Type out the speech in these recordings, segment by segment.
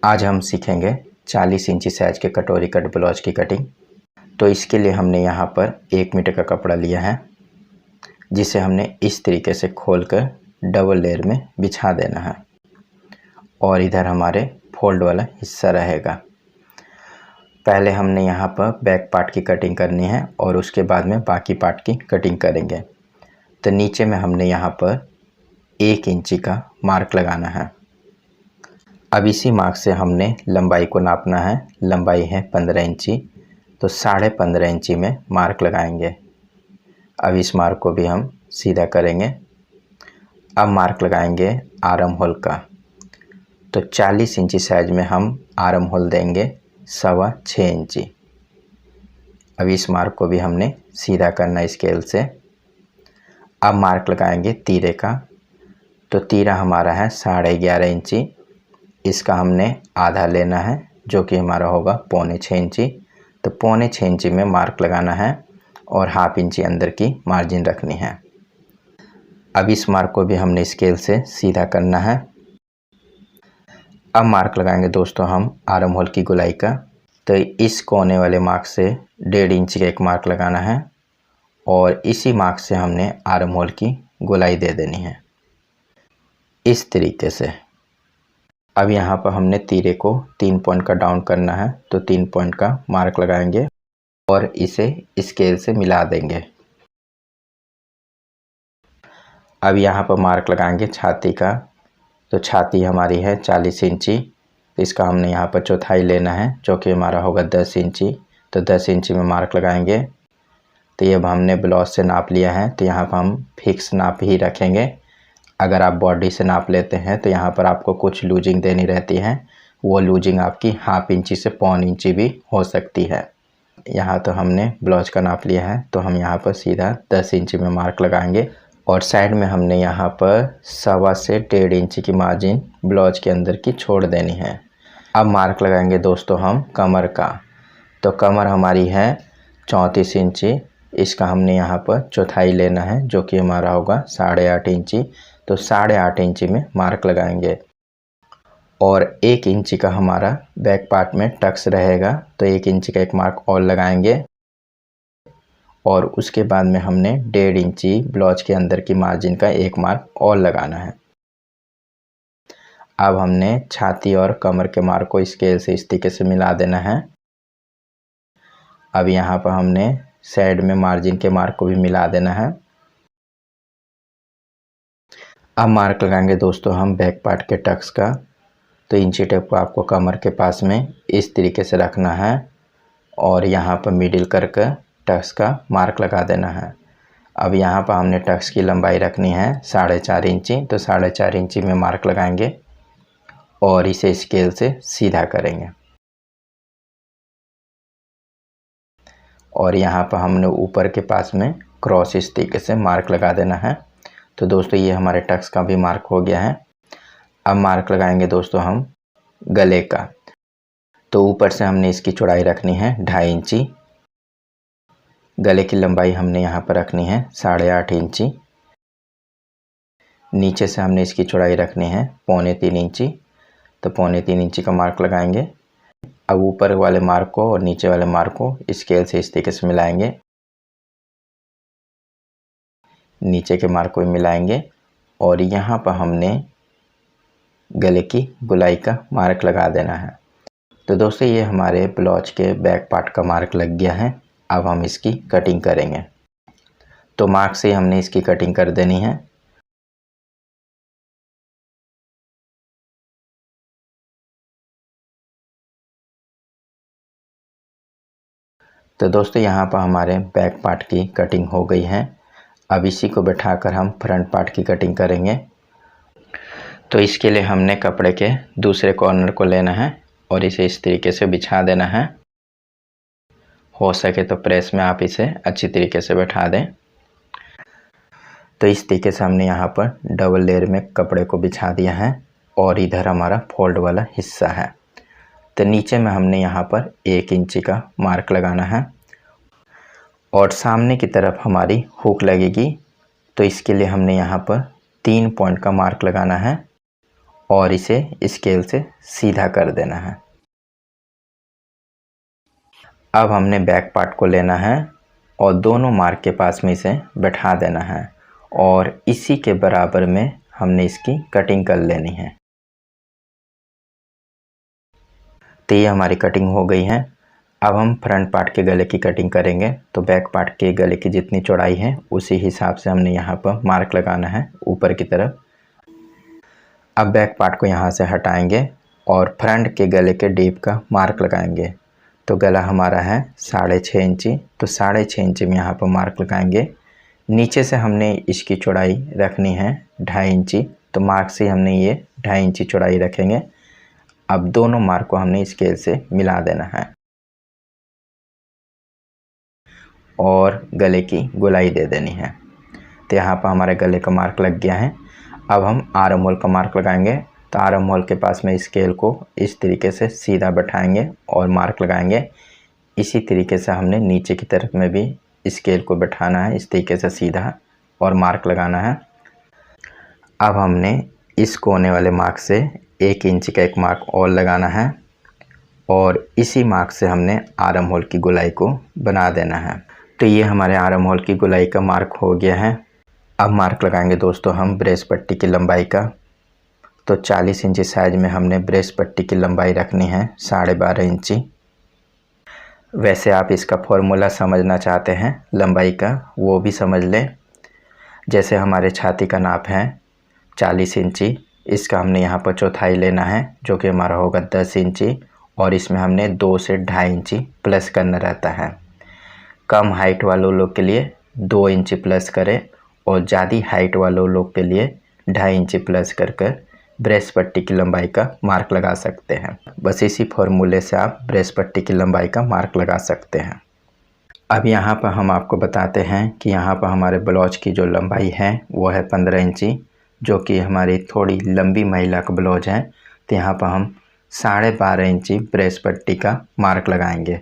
आज हम सीखेंगे 40 इंची साइज के कटोरी कट ब्लाउज की कटिंग। तो इसके लिए हमने यहाँ पर 1 मीटर का कपड़ा लिया है, जिसे हमने इस तरीके से खोलकर डबल लेयर में बिछा देना है और इधर हमारे फोल्ड वाला हिस्सा रहेगा। पहले हमने यहाँ पर बैक पार्ट की कटिंग करनी है और उसके बाद में बाकी पार्ट की कटिंग करेंगे। तो नीचे में हमने यहाँ पर 1 इंची का मार्क लगाना है। अब इसी मार्क से हमने लंबाई को नापना है। लंबाई है 15 इंची, तो 15.5 इंची में मार्क लगाएंगे। अब इस मार्क को भी हम सीधा करेंगे। अब मार्क लगाएंगे आर्म होल का। तो 40 इंची साइज में हम आर्म होल देंगे 6.25 इंची। अब इस मार्क को भी हमने सीधा करना है स्केल से। अब मार्क लगाएंगे तीरे का। तो तीरा हमारा है 11.5 इंची। इसका हमने आधा लेना है, जो कि हमारा होगा 6.25 इंची। तो 6.25 इंची में मार्क लगाना है और 1/2 इंची अंदर की मार्जिन रखनी है। अब इस मार्क को भी हमने स्केल से सीधा करना है। अब मार्क लगाएंगे दोस्तों हम आर्म होल की गोलाई का। तो इस कोने वाले मार्क से 1.5 इंची का एक मार्क लगाना है और इसी मार्क से हमने आर्म होल की गोलाई दे देनी है इस तरीके से। अब यहाँ पर हमने तीरे को 3 पॉइंट का डाउन करना है, तो 3 पॉइंट का मार्क लगाएंगे और इसे स्केल से मिला देंगे। अब यहाँ पर मार्क लगाएंगे छाती का। तो छाती हमारी है 40 इंची। तो इसका हमने यहाँ पर चौथाई लेना है, जो कि हमारा होगा 10 इंची। तो 10 इंची में मार्क लगाएंगे। तो ये अब हमने ब्लाउज से नाप लिया है, तो यहाँ पर हम फिक्स नाप ही रखेंगे। अगर आप बॉडी से नाप लेते हैं तो यहाँ पर आपको कुछ लूजिंग देनी रहती है। वो लूजिंग आपकी 1/2 इंची से 1.25 इंची भी हो सकती है। यहाँ तो हमने ब्लाउज का नाप लिया है, तो हम यहाँ पर सीधा 10 इंची में मार्क लगाएंगे और साइड में हमने यहाँ पर 1.25 से 1.5 इंची की मार्जिन ब्लाउज के अंदर की छोड़ देनी है। अब मार्क लगाएंगे दोस्तों हम कमर का। तो कमर हमारी है 34 इंची। इसका हमने यहाँ पर चौथाई लेना है, जो कि हमारा होगा 8.5 इंची। तो 8.5 इंची में मार्क लगाएंगे और 1 इंची का हमारा बैक पार्ट में टक्स रहेगा। तो 1 इंची का एक मार्क और लगाएंगे और उसके बाद में हमने 1.5 इंची ब्लाउज के अंदर की मार्जिन का एक मार्क और लगाना है। अब हमने छाती और कमर के मार्क को स्केल से इस तरीके से मिला देना है। अब यहाँ पर हमने साइड में मार्जिन के मार्क को भी मिला देना है। अब मार्क लगाएंगे दोस्तों हम बैक पार्ट के टक्स का। तो इंची टेप को आपको कमर के पास में इस तरीके से रखना है और यहाँ पर मिडिल करके टक्स का मार्क लगा देना है। अब यहाँ पर हमने टक्स की लंबाई रखनी है 4.5 इंची। तो 4.5 इंची में मार्क लगाएंगे और इसे स्केल से सीधा करेंगे और यहाँ पर हमने ऊपर के पास में क्रॉस इस तरीके से मार्क लगा देना है। तो दोस्तों ये हमारे टक्स का भी मार्क हो गया है। अब मार्क लगाएंगे दोस्तों हम गले का। तो ऊपर से हमने इसकी चौड़ाई रखनी है 2.5 इंची। गले की लंबाई हमने यहाँ पर रखनी है 8.5 इंची। नीचे से हमने इसकी चौड़ाई रखनी है 3.25 इंची। तो 3.25 इंची का मार्क लगाएंगे। अब ऊपर वाले मार्क को और नीचे वाले मार्क को स्केल से इस तरीके से मिलाएंगे। नीचे के मार्क को भी मिलाएंगे और यहाँ पर हमने गले की गोलाई का मार्क लगा देना है। तो दोस्तों ये हमारे ब्लाउज के बैक पार्ट का मार्क लग गया है। अब हम इसकी कटिंग करेंगे। तो मार्क से हमने इसकी कटिंग कर देनी है। तो दोस्तों यहाँ पर हमारे बैक पार्ट की कटिंग हो गई है। अब इसी को बैठाकर हम फ्रंट पार्ट की कटिंग करेंगे। तो इसके लिए हमने कपड़े के दूसरे कॉर्नर को लेना है और इसे इस तरीके से बिछा देना है। हो सके तो प्रेस में आप इसे अच्छी तरीके से बैठा दें। तो इस तरीके से हमने यहाँ पर डबल लेयर में कपड़े को बिछा दिया है और इधर हमारा फोल्ड वाला हिस्सा है। तो नीचे में हमने यहाँ पर 1 इंची का मार्क लगाना है और सामने की तरफ हमारी हुक लगेगी। तो इसके लिए हमने यहाँ पर 3 पॉइंट का मार्क लगाना है और इसे स्केल से सीधा कर देना है। अब हमने बैक पार्ट को लेना है और दोनों मार्क के पास में इसे बैठा देना है और इसी के बराबर में हमने इसकी कटिंग कर लेनी है। तो ये हमारी कटिंग हो गई है। अब हम फ्रंट पार्ट के गले की कटिंग करेंगे। तो बैक पार्ट के गले की जितनी चौड़ाई है उसी हिसाब से हमने यहाँ पर मार्क लगाना है ऊपर की तरफ। अब बैक पार्ट को यहाँ से हटाएंगे और फ्रंट के गले के डीप का मार्क लगाएंगे। तो गला हमारा है 6.5 इंची, तो 6.5 इंची में यहाँ पर मार्क लगाएंगे। नीचे से हमने इसकी चौड़ाई रखनी है 2.5 इंची, तो मार्क से हमने ये 2.5 इंची चौड़ाई रखेंगे। अब दोनों मार्क को हमने स्केल से मिला देना है और गले की गोलाई दे देनी है। तो यहाँ पर हमारे गले का मार्क लग गया है। अब हम आर्म होल का मार्क लगाएंगे। तो आर्म होल के पास में स्केल को इस तरीके से सीधा बैठाएंगे और मार्क लगाएंगे। इसी तरीके से हमने नीचे की तरफ में भी स्केल को बैठाना है, इस तरीके से सीधा और मार्क लगाना है। अब हमने इस कोने वाले मार्क से 1 इंच का एक मार्क और लगाना है और इसी मार्क से हमने आर्म होल की गोलाई को बना देना है। तो ये हमारे आर्म होल की गोलाई का मार्क हो गया है। अब मार्क लगाएंगे दोस्तों हम ब्रेस्ट पट्टी की लंबाई का। तो 40 इंची साइज में हमने ब्रेस्ट पट्टी की लंबाई रखनी है 12.5 इंची। वैसे आप इसका फॉर्मूला समझना चाहते हैं लंबाई का, वो भी समझ लें। जैसे हमारे छाती का नाप है 40 इंची, इसका हमने यहाँ पर चौथाई लेना है जो कि हमारा होगा 10 इंची और इसमें हमने 2 से 2.5 इंची प्लस करना रहता है। कम हाइट वालों लोग के लिए 2 इंची प्लस करें और ज़्यादा हाइट वालों लोग के लिए 2.5 इंची प्लस कर ब्रेस्ट पट्टी की लंबाई का मार्क लगा सकते हैं। बस इसी फॉर्मूले से आप ब्रेस्ट पट्टी की लंबाई का मार्क लगा सकते हैं। अब यहाँ पर हम आपको बताते हैं कि यहाँ पर हमारे ब्लाउज की जो लंबाई है वो है 15 इंची, जो कि हमारी थोड़ी लंबी महिला का ब्लाउज है। तो यहाँ पर हम 12.5 इंची ब्रेस्ट पट्टी का मार्क लगाएंगे।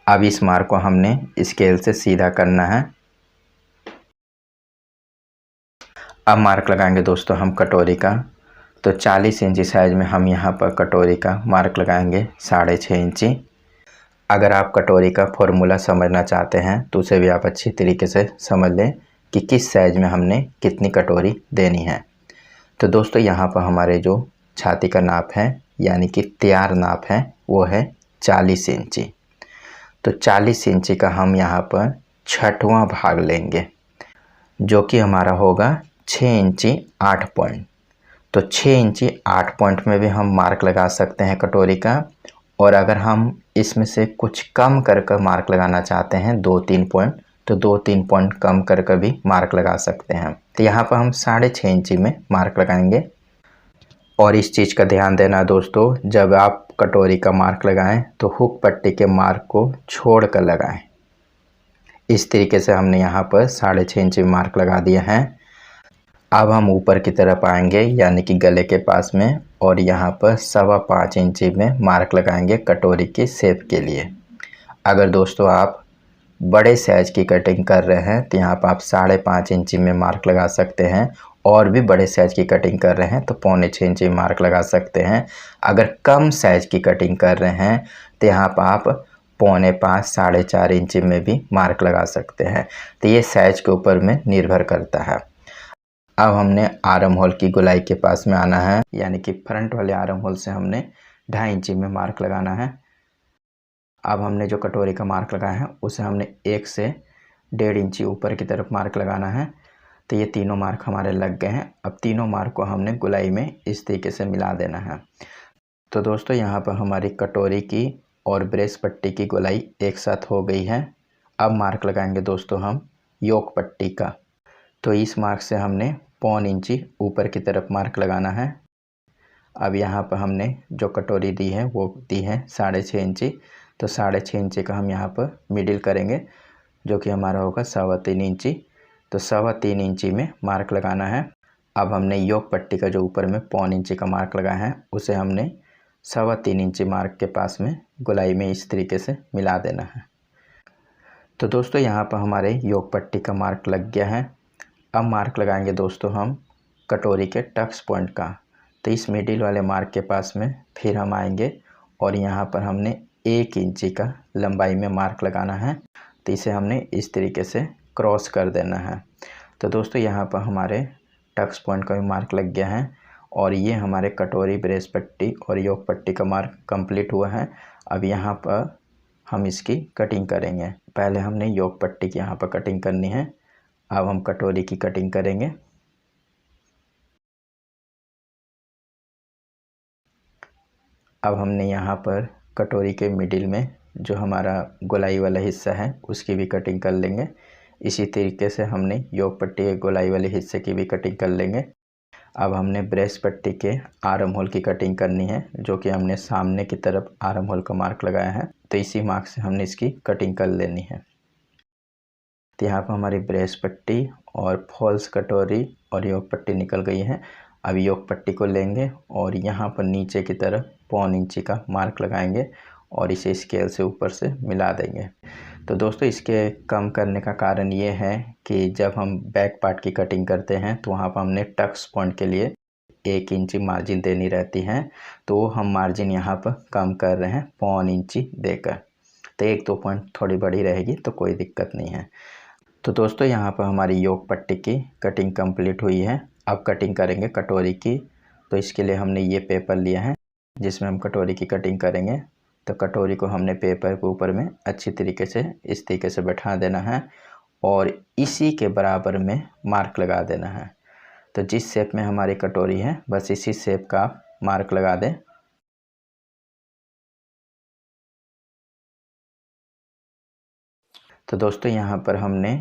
अब इस मार्क को हमने स्केल से सीधा करना है। अब मार्क लगाएंगे दोस्तों हम कटोरी का। तो 40 इंची साइज में हम यहाँ पर कटोरी का मार्क लगाएंगे 6.5 इंची। अगर आप कटोरी का फॉर्मूला समझना चाहते हैं तो उसे भी आप अच्छी तरीके से समझ लें कि किस साइज में हमने कितनी कटोरी देनी है। तो दोस्तों यहाँ पर हमारे जो छाती का नाप है यानी कि तैयार नाप है वो है 40 इंची। तो 40 इंची का हम यहाँ पर 6वां भाग लेंगे जो कि हमारा होगा 6 इंची 8 पॉइंट। तो 6 इंची 8 पॉइंट में भी हम मार्क लगा सकते हैं कटोरी का। और अगर हम इसमें से कुछ कम कर मार्क लगाना चाहते हैं 2-3 पॉइंट, तो 2-3 पॉइंट कम कर भी मार्क लगा सकते हैं। तो यहाँ पर हम 6.5 इंची में मार्क लगाएंगे। और इस चीज़ का ध्यान देना दोस्तों, जब आप कटोरी का मार्क लगाएं तो हुक पट्टी के मार्क को छोड़ कर लगाएं। इस तरीके से हमने यहाँ पर 6.5 इंची मार्क लगा दिया है। अब हम ऊपर की तरफ आएंगे यानी कि गले के पास में और यहाँ पर 5.25 इंची में मार्क लगाएंगे कटोरी की शेप के लिए। अगर दोस्तों आप बड़े साइज की कटिंग कर रहे हैं तो यहाँ पर आप 5.5 इंची में मार्क लगा सकते हैं और भी बड़े साइज की कटिंग कर रहे हैं तो 6.25 इंची मार्क लगा सकते हैं। अगर कम साइज की कटिंग कर रहे हैं तो यहाँ पर आप 4.25 4.5 इंची में भी मार्क लगा सकते हैं। तो ये साइज के ऊपर में निर्भर करता है। अब हमने आर्म होल की गोलाई के पास में आना है यानी कि फ्रंट वाले आर्म होल से हमने 2.5 इंची में मार्क लगाना है। अब हमने जो कटोरी का मार्क लगाया है उसे हमने 1 से 1.5 इंची ऊपर की तरफ मार्क लगाना है। तो ये तीनों मार्क हमारे लग गए हैं। अब तीनों मार्क को हमने गोलाई में इस तरीके से मिला देना है। तो दोस्तों यहाँ पर हमारी कटोरी की और ब्रेस्ट पट्टी की गोलाई एक साथ हो गई है। अब मार्क लगाएंगे दोस्तों हम योक पट्टी का। तो इस मार्क से हमने 1.25 इंची ऊपर की तरफ मार्क लगाना है। अब यहाँ पर हमने जो कटोरी दी है वो दी है 6.5 इंची। तो 6.5 इंची का हम यहाँ पर मिडिल करेंगे जो कि हमारा होगा 3.25 इंची। तो 3.25 इंची में मार्क लगाना है। अब हमने योक पट्टी का जो ऊपर में 1.25 इंची का मार्क लगाया है उसे हमने 3.25 इंची मार्क के पास में गोलाई में इस तरीके से मिला देना है। तो दोस्तों यहाँ पर हमारे योक पट्टी का मार्क लग गया है। अब मार्क लगाएंगे दोस्तों हम कटोरी के टक्स पॉइंट का। तो इस मिडिल वाले मार्क के पास में फिर हम आएंगे और यहाँ पर हमने 1 इंची का लंबाई में मार्क लगाना है। तो इसे हमने इस तरीके से क्रॉस कर देना है। तो दोस्तों यहाँ पर हमारे टक्स पॉइंट का भी मार्क लग गया है और ये हमारे कटोरी, ब्रेस पट्टी और योक पट्टी का मार्क कंप्लीट हुआ है। अब यहाँ पर हम इसकी कटिंग करेंगे। पहले हमने योक पट्टी की यहाँ पर कटिंग करनी है, अब हम कटोरी की कटिंग करेंगे। अब हमने यहाँ पर कटोरी के मिडिल में जो हमारा गोलाई वाला हिस्सा है उसकी भी कटिंग कर लेंगे। इसी तरीके से हमने योक पट्टी के गोलाई वाले हिस्से की भी कटिंग कर लेंगे। अब हमने ब्रेस पट्टी के आर्म होल की कटिंग करनी है, जो कि हमने सामने की तरफ आर्म होल का मार्क लगाया है। तो इसी मार्क से हमने इसकी कटिंग कर लेनी है। तो यहाँ पर हमारी ब्रेस पट्टी और फॉल्स कटोरी और योक पट्टी निकल गई है। अब योक पट्टी को लेंगे और यहाँ पर नीचे की तरफ 1.25 इंची का मार्क लगाएंगे और इसे स्केल से ऊपर से मिला देंगे। तो दोस्तों इसके कम करने का कारण ये है कि जब हम बैक पार्ट की कटिंग करते हैं तो वहाँ पर हमने टक्स पॉइंट के लिए 1 इंची मार्जिन देनी रहती है, तो हम मार्जिन यहाँ पर कम कर रहे हैं 1.25 इंची देकर। तो 1-2 पॉइंट थोड़ी बड़ी रहेगी तो कोई दिक्कत नहीं है। तो दोस्तों यहाँ पर हमारी योक पट्टी की कटिंग कंप्लीट हुई है। अब कटिंग करेंगे कटोरी की। तो इसके लिए हमने ये पेपर लिया है जिसमें हम कटोरी की कटिंग करेंगे। तो कटोरी को हमने पेपर के ऊपर में अच्छी तरीके से इस तरीके से बैठा देना है और इसी के बराबर में मार्क लगा देना है। तो जिस शेप में हमारी कटोरी है बस इसी शेप का आप मार्क लगा दें। तो दोस्तों यहाँ पर हमने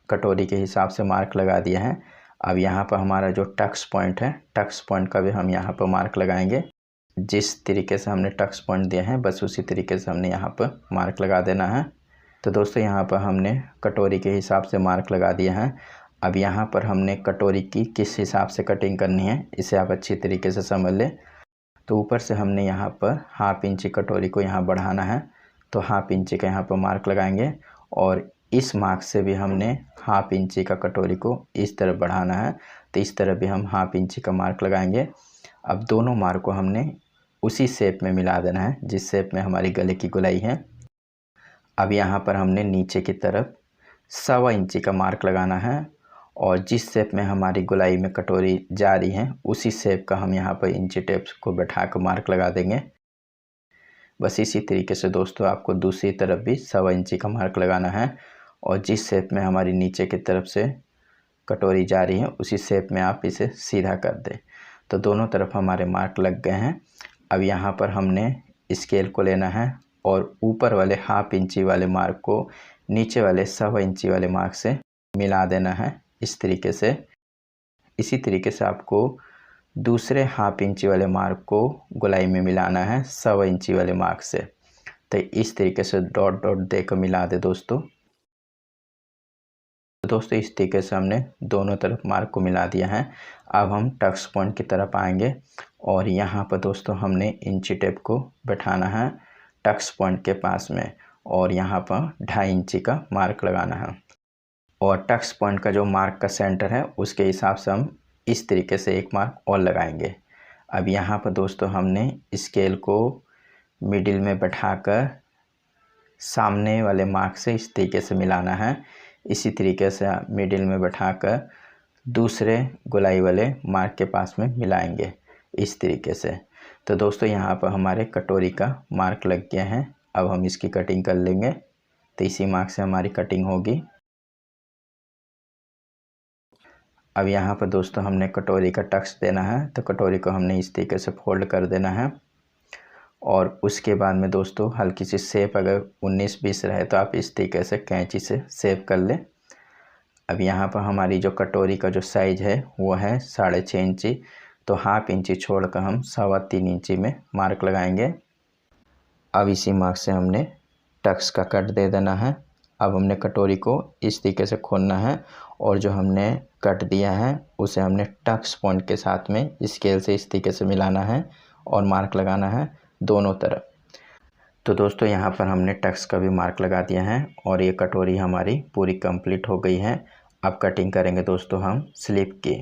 कटोरी के हिसाब से मार्क लगा दिया है। अब यहाँ पर हमारा जो टक्स पॉइंट है, टक्स पॉइंट का भी हम यहाँ पर मार्क लगाएंगे। जिस तरीके से हमने टक्स पॉइंट दिया है बस उसी तरीके से हमने यहाँ पर मार्क लगा देना है। तो दोस्तों यहाँ पर हमने कटोरी के हिसाब से मार्क लगा दिया है। अब यहाँ पर हमने कटोरी की किस हिसाब से कटिंग करनी है इसे आप अच्छी तरीके से समझ लें। तो ऊपर से हमने यहाँ पर 1/2 इंची कटोरी को यहाँ बढ़ाना है, तो 1/2 इंची का यहाँ पर मार्क लगाएंगे और इस मार्क से भी हमने 1/2 इंची का कटोरी को इस तरफ बढ़ाना है। तो इस तरफ भी हम 1/2 इंची का मार्क लगाएंगे। अब दोनों मार्क को हमने उसी शेप में मिला देना है जिस शेप में हमारी गले की गोलाई है। अब यहाँ पर हमने नीचे की तरफ 1.25 इंची का मार्क लगाना है और जिस शेप में हमारी गोलाई में कटोरी जा रही है उसी शेप का हम यहाँ पर इंची टेप को बैठा कर मार्क लगा देंगे। बस इसी तरीके से दोस्तों आपको दूसरी तरफ भी 1.25 इंची का मार्क लगाना है और जिस शेप में हमारी नीचे की तरफ से कटोरी जा रही है उसी शेप में आप इसे सीधा कर दें। तो दोनों तरफ हमारे मार्क लग गए हैं। अब यहाँ पर हमने स्केल को लेना है और ऊपर वाले 1/2 इंची वाले मार्क को नीचे वाले 1.25 इंची वाले मार्क से मिला देना है इस तरीके से। इसी तरीके से आपको दूसरे 1/2 इंची वाले मार्क को गोलाई में मिलाना है 1.25 इंची वाले मार्क से। तो इस तरीके से डॉट डॉट देकर मिला दे दोस्तों। तो दोस्तों इस तरीके से हमने दोनों तरफ मार्क को मिला दिया है। अब हम टक्स पॉइंट की तरफ आएंगे और यहाँ पर दोस्तों हमने इंची टेप को बैठाना है टक्स पॉइंट के पास में और यहाँ पर 2.5 इंची का मार्क लगाना है और टक्स पॉइंट का जो मार्क का सेंटर है उसके हिसाब से हम इस तरीके से एक मार्क और लगाएंगे। अब यहाँ पर दोस्तों हमने स्केल को मिडिल में बैठाकर सामने वाले मार्क से इस तरीके से मिलाना है। इसी तरीके से मिडिल में बैठाकर दूसरे गोलाई वाले मार्क के पास में मिलाएंगे इस तरीके से। तो दोस्तों यहाँ पर हमारे कटोरी का मार्क लग गया है। अब हम इसकी कटिंग कर लेंगे। तो इसी मार्क से हमारी कटिंग होगी। अब यहाँ पर दोस्तों हमने कटोरी का टक्स देना है, तो कटोरी को हमने इस तरीके से फोल्ड कर देना है और उसके बाद में दोस्तों हल्की सी शेप अगर 19-20 रहे तो आप इस तरीके से कैंची से शेप कर लें। अब यहाँ पर हमारी जो कटोरी का जो साइज़ है वो है 6.5 इंची, तो 1/2 इंची छोड़कर हम 3.25 इंची में मार्क लगाएंगे। अब इसी मार्क से हमने टक्स का कट दे देना है। अब हमने कटोरी को इस तरीके से खोलना है और जो हमने कट दिया है उसे हमने टक्स पॉइंट के साथ में स्केल से इस तरीके से मिलाना है और मार्क लगाना है दोनों तरफ। तो दोस्तों यहाँ पर हमने टक्स का भी मार्क लगा दिया है और ये कटोरी हमारी पूरी कंप्लीट हो गई है। अब कटिंग करेंगे दोस्तों हम स्लीव की।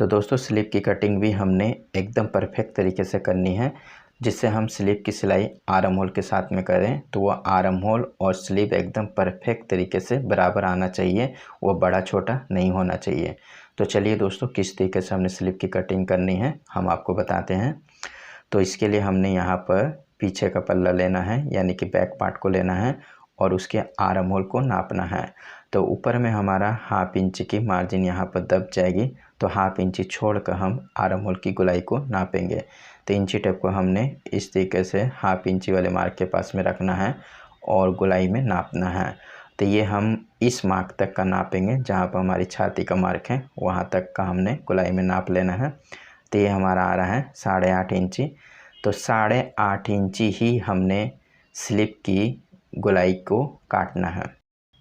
तो दोस्तों स्लीव की कटिंग भी हमने एकदम परफेक्ट तरीके से करनी है, जिससे हम स्लीव की सिलाई आर्म होल के साथ में करें तो वह आर्म होल और स्लीव एकदम परफेक्ट तरीके से बराबर आना चाहिए, वो बड़ा छोटा नहीं होना चाहिए। तो चलिए दोस्तों किस तरीके से हमने स्लीव की कटिंग करनी है हम आपको बताते हैं। तो इसके लिए हमने यहाँ पर पीछे का पल्ला लेना है, यानी कि बैक पार्ट को लेना है और उसके आर्म होल को नापना है। तो ऊपर में हमारा हाफ इंच की मार्जिन यहाँ पर दब जाएगी, तो हाफ इंची छोड़कर हम आर्म होल की गोलाई को नापेंगे। तो इंची टेप को हमने इस तरीके से हाफ इंची वाले मार्क के पास में रखना है और गोलाई में नापना है। तो ये हम इस मार्क तक का नापेंगे, जहाँ पर हमारी छाती का मार्क है वहाँ तक का हमने गोलाई में नाप लेना है। तो ये हमारा आ रहा है 8.5 इंची। तो 8.5 इंची ही हमने स्लीव की गोलाई को काटना है।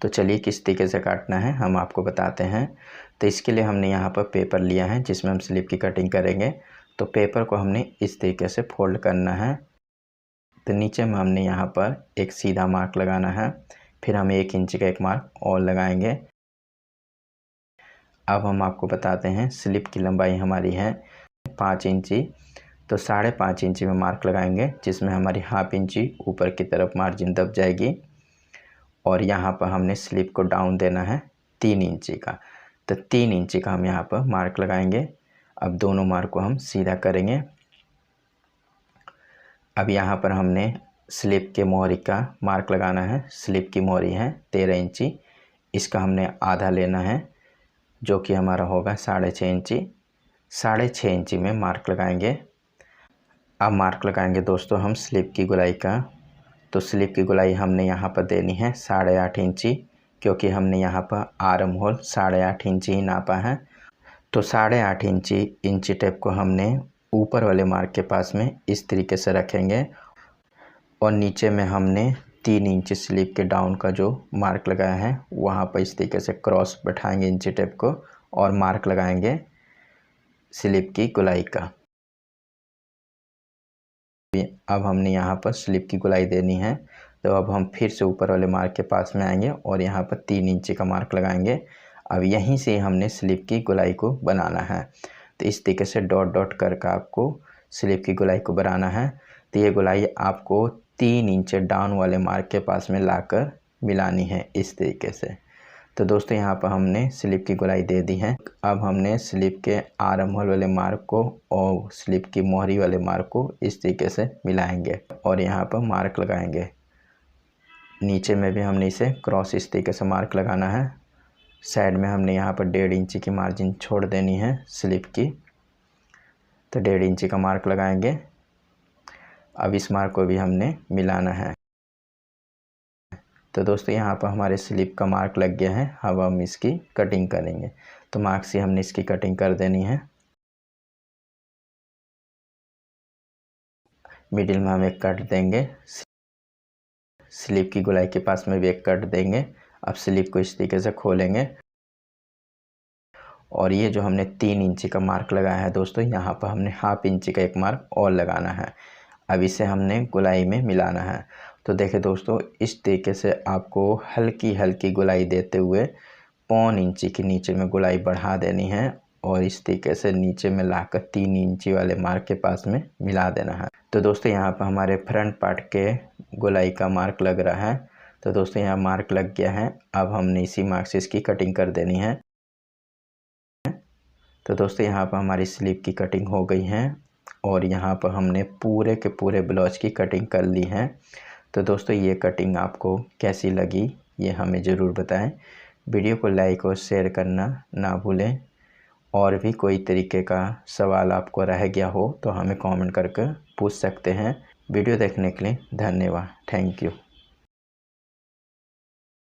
तो चलिए किस तरीके से काटना है हम आपको बताते हैं। तो इसके लिए हमने यहाँ पर पेपर लिया है जिसमें हम स्लीव की कटिंग करेंगे। तो पेपर को हमने इस तरीके से फोल्ड करना है। तो नीचे में हमने यहाँ पर एक सीधा मार्क लगाना है, फिर हम 1 इंच का एक मार्क और लगाएंगे। अब हम आपको बताते हैं स्लीव की लंबाई हमारी है 5 इंची। तो 5.5 इंची में मार्क लगाएंगे, जिसमें हमारी हाफ इंची ऊपर की तरफ मार्जिन दब जाएगी और यहाँ पर हमने स्लीव को डाउन देना है 3 इंची का। तो 3 इंची का हम यहाँ पर मार्क लगाएंगे। अब दोनों मार्क को हम सीधा करेंगे। अब यहाँ पर हमने स्लीव के मोहरी का मार्क लगाना है। स्लीव की मोहरी है 13 इंची, इसका हमने आधा लेना है जो कि हमारा होगा 6.5 इंची। 6.5 इंची में मार्क लगाएंगे। अब मार्क लगाएंगे दोस्तों हम स्लीव की गोलाई का। तो स्लीव की गोलाई हमने यहाँ पर देनी है 8.5 इंची, क्योंकि हमने यहाँ पर आर्म होल 8.5 इंची ही नापा है। तो 8.5 इंची टेप को हमने ऊपर वाले मार्क के पास में इस तरीके से रखेंगे और नीचे में हमने 3 इंच स्लीव के डाउन का जो मार्क लगाया है वहाँ पर इस तरीके से क्रॉस बैठाएंगे इंची टेप को और मार्क लगाएंगे स्लीव की गोलाई का। अब हमने यहाँ पर स्लीव की गोलाई देनी है। तो अब हम फिर से ऊपर वाले मार्क के पास में आएंगे और यहाँ पर 3 इंची का मार्क लगाएंगे। अब यहीं से हमने स्लीव की गोलाई को बनाना है। तो इस तरीके से डॉट डॉट करके आपको स्लीव की गोलाई को बनाना है। तो ये गोलाई आपको 3 इंच डाउन वाले मार्क के पास में लाकर मिलानी है इस तरीके से। तो दोस्तों यहाँ पर हमने स्लीव की गोलाई दे दी है। अब हमने स्लीव के आर्म होल वाले मार्क को और स्लीव की मोहरी वाले मार्क को इस तरीके से मिलाएंगे और यहाँ पर मार्क लगाएंगे। नीचे में भी हमने इसे क्रॉस इस तरीके से मार्क लगाना है। साइड में हमने यहाँ पर 1.5 इंची की मार्जिन छोड़ देनी है स्लीव की। तो 1.5 इंची का मार्क लगाएंगे। अब इस मार्क को भी हमने मिलाना है। तो दोस्तों यहाँ पर हमारे स्लीव का मार्क लग गया है। अब हम इसकी कटिंग करेंगे। तो मार्क से हमने इसकी कटिंग कर देनी है। मिडिल में हम एक कट देंगे, स्लीव की गोलाई के पास में भी एक कट देंगे। अब स्लीव को इस तरीके से खोलेंगे और ये जो हमने 3 इंची का मार्क लगाया है दोस्तों, यहाँ पर हमने हाफ इंची का एक मार्क और लगाना है। अब इसे हमने गोलाई में मिलाना है। तो देखिए दोस्तों इस तरीके से आपको हल्की हल्की गोलाई देते हुए 1.25 इंची के नीचे में गोलाई बढ़ा देनी है और इस तरीके से नीचे में लाकर 3 इंची वाले मार्क के पास में मिला देना है। तो दोस्तों यहाँ पर हमारे फ्रंट पार्ट के गोलाई का मार्क लग रहा है। तो दोस्तों यहाँ मार्क लग गया है। अब हमने इसी मार्क से इसकी कटिंग कर देनी है। तो दोस्तों यहाँ पर हमारी स्लीव की कटिंग हो गई है और यहाँ पर हमने पूरे के पूरे ब्लाउज की कटिंग कर ली है। तो दोस्तों ये कटिंग आपको कैसी लगी ये हमें ज़रूर बताएं। वीडियो को लाइक और शेयर करना ना भूलें। और भी कोई तरीके का सवाल आपको रह गया हो तो हमें कमेंट करके पूछ सकते हैं। वीडियो देखने के लिए धन्यवाद। Thank you.